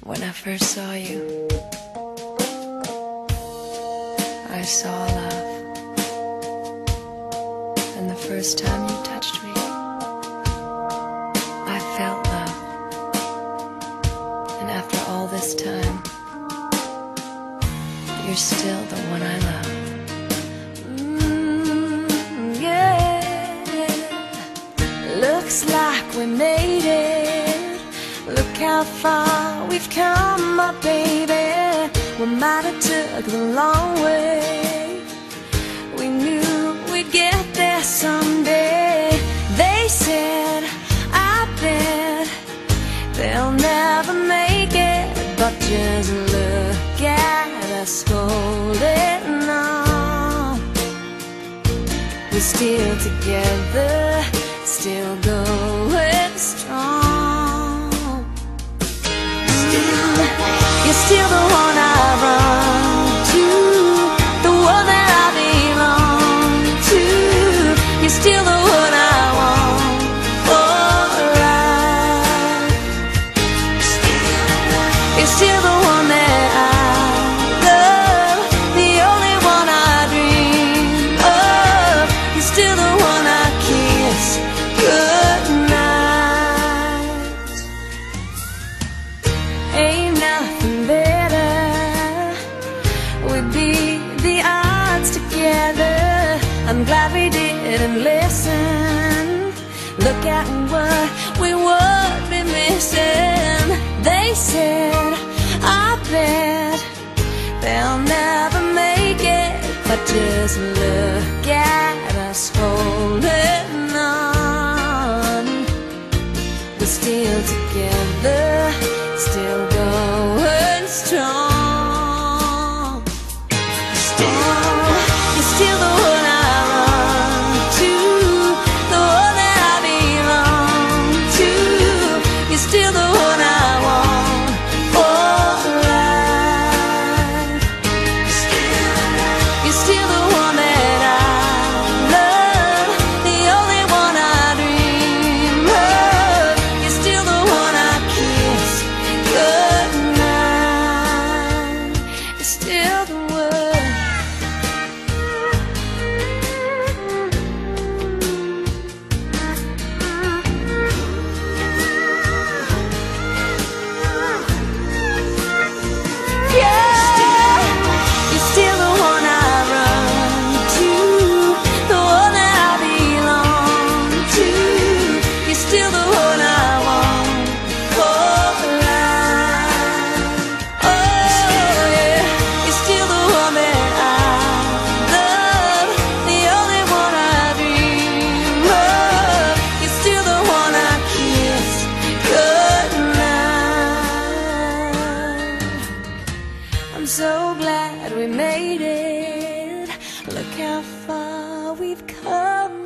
When I first saw you, I saw love. And the first time you touched me, I felt love. And after all this time, you're still the one I love. Yeah. Looks like we made it. Look how far we've come, my baby. We might have took the long way. We knew we'd get there someday. They said, I bet they'll never make it. But just look at us holding on. We're still together, still going strong. You're still the one I run to, the one that I belong to. You're still the one I want for life. You're still the one that I love, the only one I dream of. You're still the one I kiss goodnight. Ain't nothing better. We'd beat the odds together. I'm glad we didn't listen. Look at what we would be missing. They said, I bet they'll never make it. But just look at us holding on. We're still together, still going strong. You're still the one I run to, the one that I belong to. You're still the one I want for life. You're still the one that I love, the only one I dream of. You're still the one I kiss goodnight. You're still the one. You're still the one I run to, the one that I belong to. You're still the one I want for life. Oh yeah, you're still the one that I love, the only one I dream of. You're still the one I kiss goodnight. I'm so glad we made it. Look how far we've come.